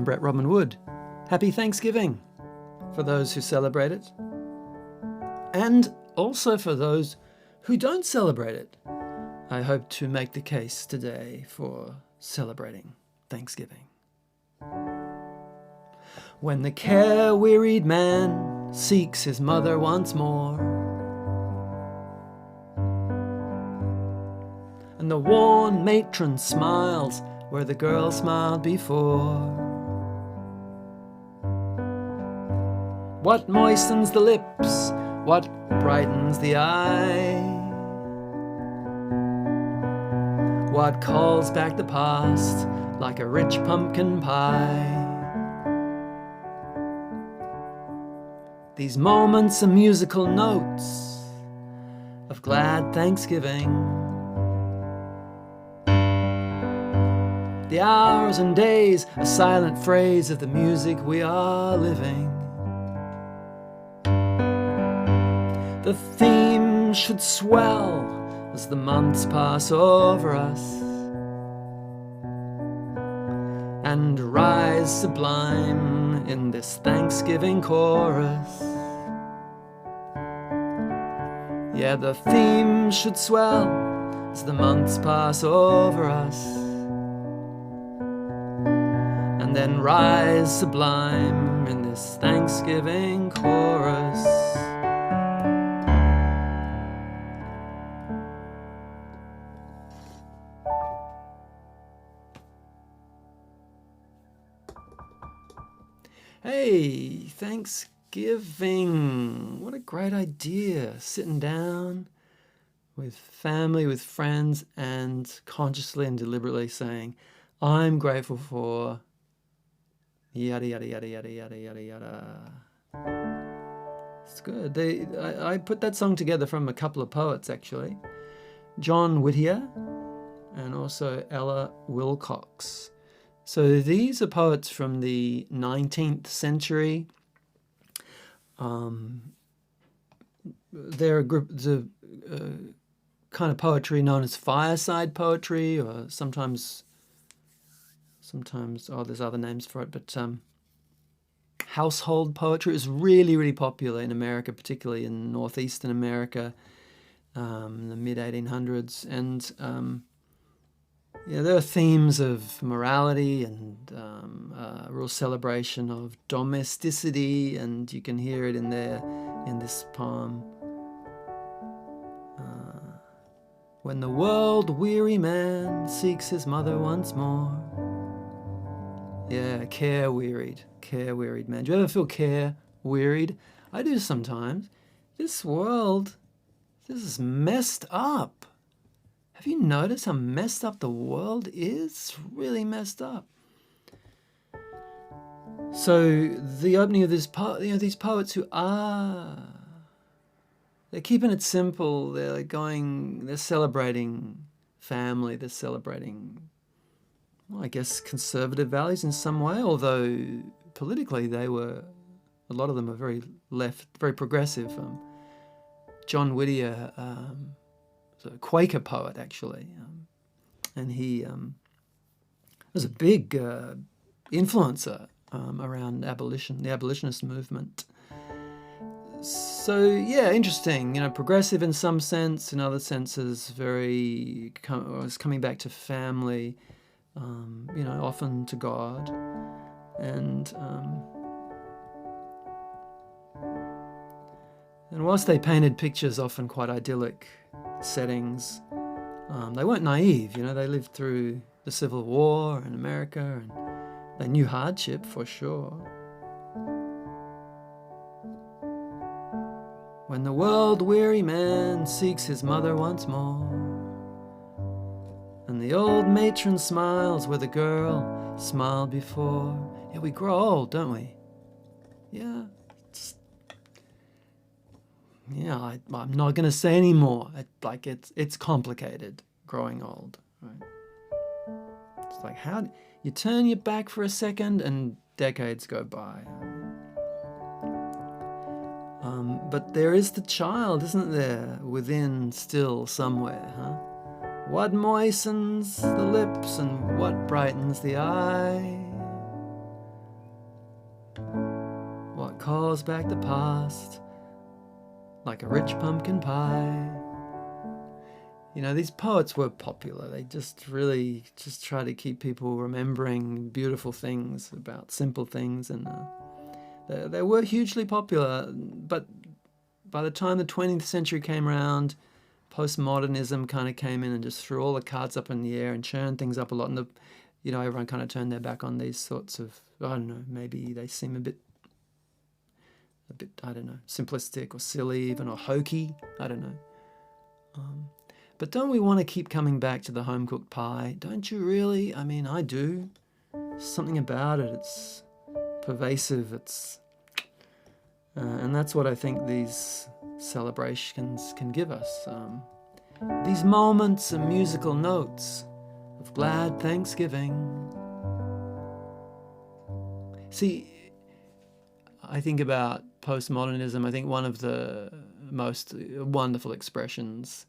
Brett Robin Wood. Happy Thanksgiving for those who celebrate it, and also for those who don't celebrate it. I hope to make the case today for celebrating Thanksgiving. When the care-wearied man seeks his mother once more, and the worn matron smiles where the girl smiled before, what moistens the lips, what brightens the eye, what calls back the past like a rich pumpkin pie. These moments are musical notes of glad Thanksgiving. The hours and days, a silent phrase of the music we are living. The theme should swell as the months pass over us and rise sublime in this Thanksgiving chorus. Yeah, the theme should swell as the months pass over us and then rise sublime in this Thanksgiving chorus. Hey, Thanksgiving. What a great idea. Sitting down with family, with friends, and consciously and deliberately saying, I'm grateful for yada, yada, yada, yada, yada, yada, yada. It's good. I put that song together from a couple of poets, actually. John Whittier and also Ella Wilcox. So these are poets from the 19th century. They're a group, the kind of poetry known as fireside poetry, or sometimes, there's other names for it, but household poetry is really, really popular in America, particularly in northeastern America, in the mid-1800s. And yeah, there are themes of morality and a real celebration of domesticity, and you can hear it in there in this poem. When the world-weary man seeks his mother once more. Yeah, care-wearied man. Do you ever feel care-wearied? I do sometimes. This world, this is messed up. Have you noticed how messed up the world is? It's really messed up. So the opening of this part, these poets who they're keeping it simple. They're celebrating family. They're celebrating, well, I guess, conservative values in some way. Although politically, a lot of them are very left, very progressive. John Whittier. A Quaker poet, actually, and he was a big influencer around abolition, the abolitionist movement. So yeah, interesting. Progressive in some sense, in other senses, was coming back to family. Often to God, and whilst they painted pictures often quite idyllic settings, they weren't naive. They lived through the Civil War in America, and they knew hardship for sure. When the world-weary man seeks his mother once more, and the old matron smiles where the girl smiled before. Yeah, we grow old, don't we? Yeah. I'm not going to say any more. It's complicated, growing old. Right? It's like, how you turn your back for a second and decades go by. But there is the child, isn't there, within still somewhere, huh? What moistens the lips and what brightens the eye? calls back the past like a rich pumpkin pie. You know, these poets were popular. They just really just try to keep people remembering beautiful things about simple things, and they were hugely popular. But by the time the 20th century came around, postmodernism kind of came in and just threw all the cards up in the air and churned things up a lot. And everyone kind of turned their back on these sorts of, I don't know, maybe they seem a bit, I don't know, simplistic or silly even, or hokey. I don't know. But don't we want to keep coming back to the home-cooked pie? Don't you really? I mean, I do. Something about it. It's pervasive. And that's what I think these celebrations can give us. These moments and musical notes of glad Thanksgiving. See, I think about postmodernism. I think one of the most wonderful expressions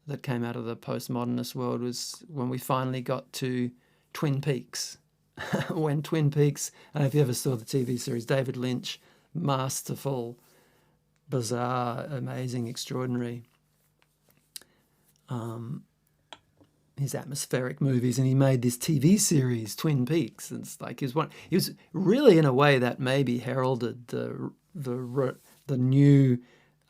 that came out of the postmodernist world was when we finally got to Twin Peaks. When Twin Peaks, I don't know if you ever saw the TV series, David Lynch, masterful, bizarre, amazing, extraordinary. His atmospheric movies, and he made this TV series, Twin Peaks. And it's like he was really, in a way, that maybe heralded the new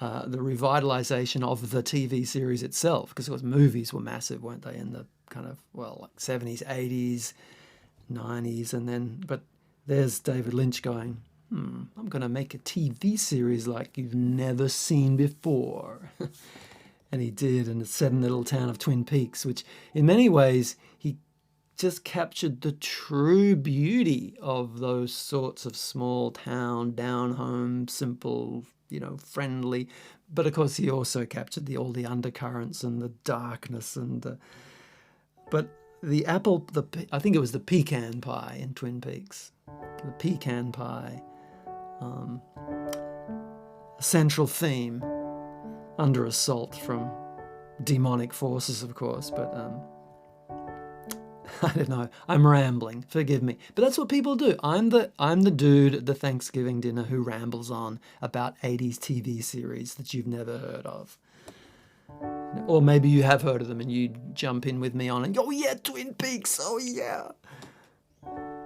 the revitalization of the TV series itself, because movies were massive, weren't they, in the kind of, like 70s, 80s, 90s, but there's David Lynch going, I'm going to make a TV series like you've never seen before. And he did, and it's set in the little town of Twin Peaks, which in many ways he just captured the true beauty of those sorts of small town, down home, simple, friendly. But of course he also captured all the undercurrents and the darkness but I think it was the pecan pie in Twin Peaks. The pecan pie, central theme, under assault from demonic forces, of course, but I don't know. I'm rambling. Forgive me. But that's what people do. I'm the dude at the Thanksgiving dinner who rambles on about 80s TV series that you've never heard of. Or maybe you have heard of them and you jump in with me on and, oh yeah, Twin Peaks, oh yeah.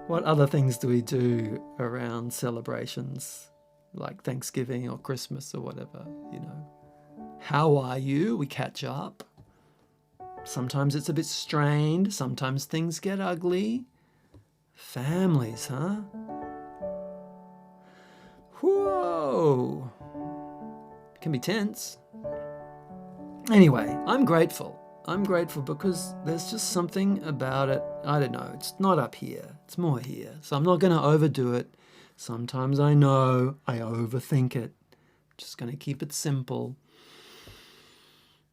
What other things do we do around celebrations like Thanksgiving or Christmas or whatever, How are you? We catch up. Sometimes it's a bit strained. Sometimes things get ugly. Families, huh? Whoa. Can be tense. Anyway, I'm grateful. I'm grateful because there's just something about it. I don't know. It's not up here. It's more here. So I'm not going to overdo it. Sometimes I know I overthink it. Just going to keep it simple.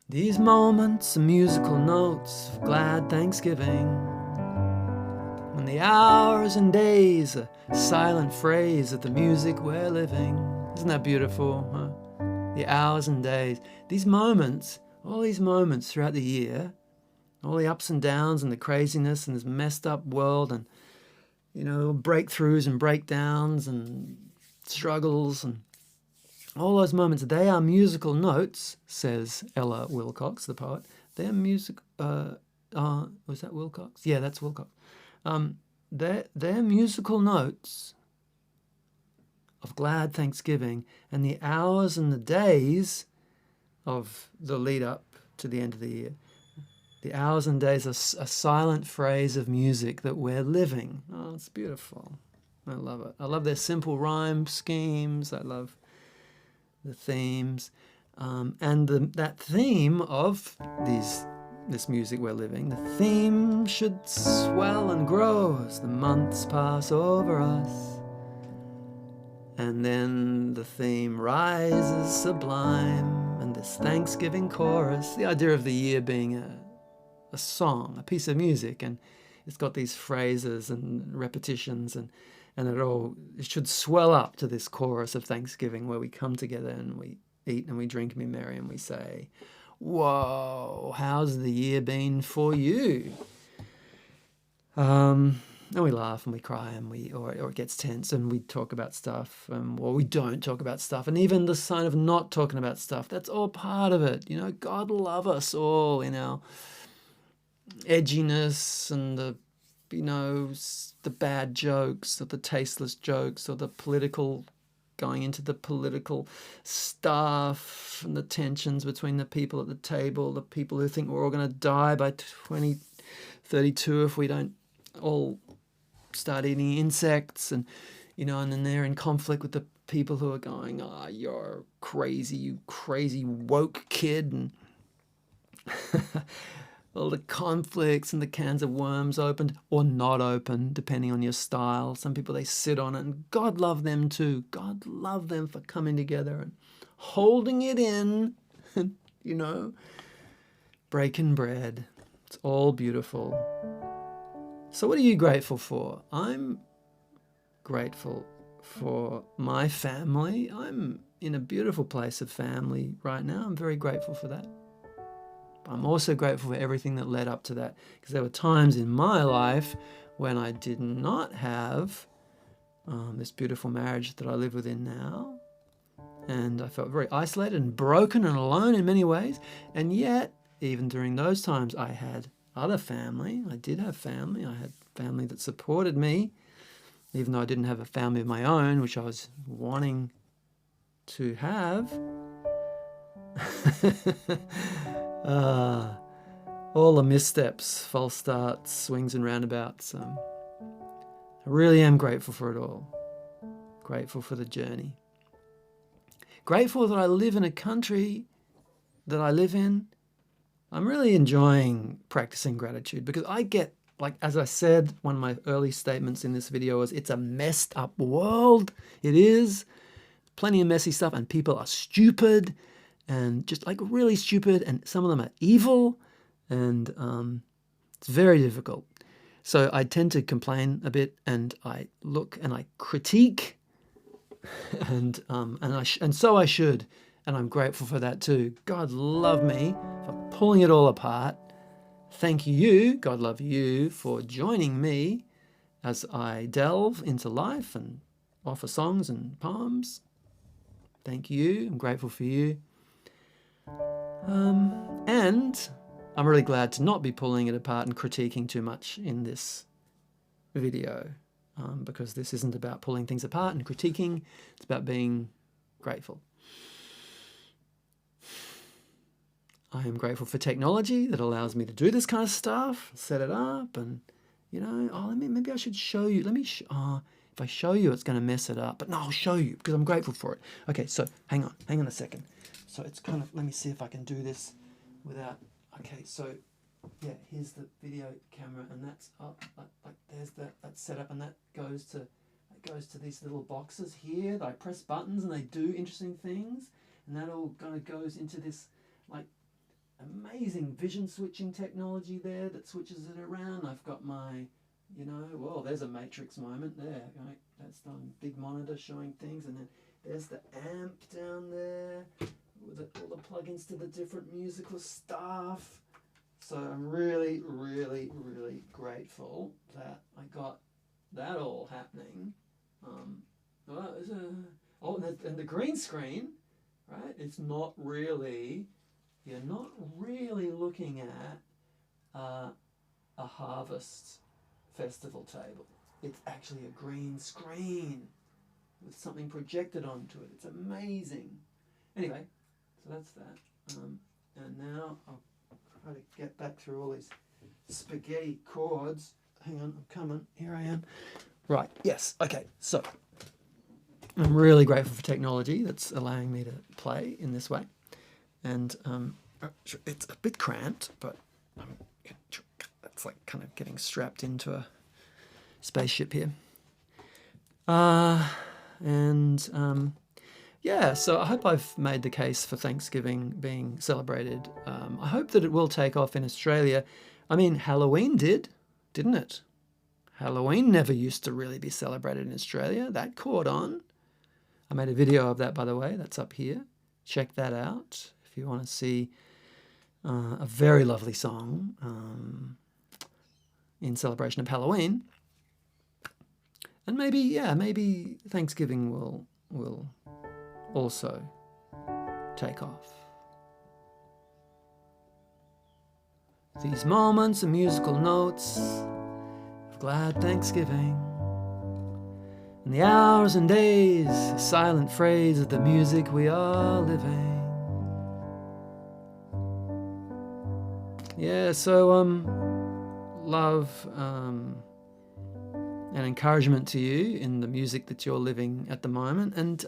These moments and musical notes of glad Thanksgiving, when the hours and days are silent phrase of the music we're living. Isn't that beautiful, huh? The hours and days. These moments, all these moments throughout the year, all the ups and downs and the craziness and this messed up world and, breakthroughs and breakdowns and struggles and all those moments, they are musical notes, says Ella Wilcox, the poet. They're was that Wilcox? Yeah, that's Wilcox. They're musical notes of glad Thanksgiving, and the hours and the days of the lead up to the end of the year. The hours and days are a silent phrase of music that we're living. Oh, it's beautiful. I love it. I love their simple rhyme schemes. I love the themes, and that theme of this music we're living, the theme should swell and grow as the months pass over us, and then the theme rises sublime, and this Thanksgiving chorus, the idea of the year being a song, a piece of music, and it's got these phrases and repetitions and it should swell up to this chorus of Thanksgiving where we come together and we eat and we drink and be merry and we say, whoa, how's the year been for you? and we laugh and we cry and or it gets tense and we talk about stuff, or we don't talk about stuff. And even the sign of not talking about stuff, that's all part of it. God love us all in our edginess and the bad jokes or the tasteless jokes or the political, going into the political stuff and the tensions between the people at the table, the people who think we're all going to die by 2032 if we don't all start eating insects, and and then they're in conflict with the people who are going, you're crazy, you crazy woke kid, and all the conflicts and the cans of worms opened or not open, depending on your style. Some people, they sit on it, and God love them too. God love them for coming together and holding it in, breaking bread. It's all beautiful. So what are you grateful for? I'm grateful for my family. I'm in a beautiful place of family right now. I'm very grateful for that. I'm also grateful for everything that led up to that, because there were times in my life when I did not have this beautiful marriage that I live within now, and I felt very isolated and broken and alone in many ways. And yet, even during those times, I had other family. I did have family. I had family that supported me, even though I didn't have a family of my own, which I was wanting to have. All the missteps, false starts, swings and roundabouts. I really am grateful for it all. Grateful for the journey. Grateful that I live in a country that I live in. I'm really enjoying practicing gratitude, because I get, as I said, one of my early statements in this video was, it's a messed up world. It is. Plenty of messy stuff, and people are stupid, and just really stupid, and some of them are evil, and it's very difficult. So I tend to complain a bit, and I look and I critique, and so I should, and I'm grateful for that too. God love me for pulling it all apart. Thank you, God love you, for joining me as I delve into life and offer songs and poems. Thank you. I'm grateful for you. And I'm really glad to not be pulling it apart and critiquing too much in this video, because this isn't about pulling things apart and critiquing. It's about being grateful. I am grateful for technology that allows me to do this kind of stuff, set it up, and maybe I should show you. If I show you, it's going to mess it up. But no, I'll show you because I'm grateful for it. Okay, so hang on a second. So it's kind of, let me see if I can do this without, okay, so yeah, here's the video camera, and that's up, there's that's set up, and that goes to these little boxes here that I press buttons and they do interesting things, and that all kind of goes into this amazing vision switching technology there that switches it around. I've got my, well, there's a matrix moment there, right? That's the big monitor showing things, and then there's the amp down there with all the plugins to the different musical stuff. So I'm really, really, really grateful that I got that all happening. And the green screen, right? It's not really, you're not really looking at a harvest festival table. It's actually a green screen with something projected onto it. It's amazing. Anyway, so that's that. And now I'll try to get back through all these spaghetti chords. Hang on, I'm coming. Here I am. Right, yes, okay. So I'm really grateful for technology that's allowing me to play in this way. And it's a bit cramped, but it's kind of getting strapped into a spaceship here. Yeah, so I hope I've made the case for Thanksgiving being celebrated. I hope that it will take off in Australia. I mean, Halloween didn't it? Halloween never used to really be celebrated in Australia. That caught on. I made a video of that, by the way. That's up here. Check that out if you want to see a very lovely song in celebration of Halloween. And maybe Thanksgiving will also take off. These moments and musical notes of glad Thanksgiving, and the hours and days, a silent phrase of the music we are living. Yeah, so love and encouragement to you in the music that you're living at the moment, and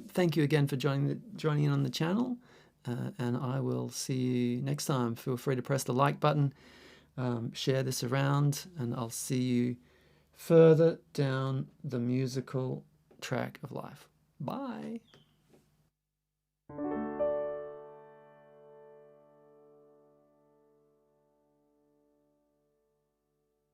thank you again for joining in on the channel. And I will see you next time. Feel free to press the like button, share this around, and I'll see you further down the musical track of life. Bye.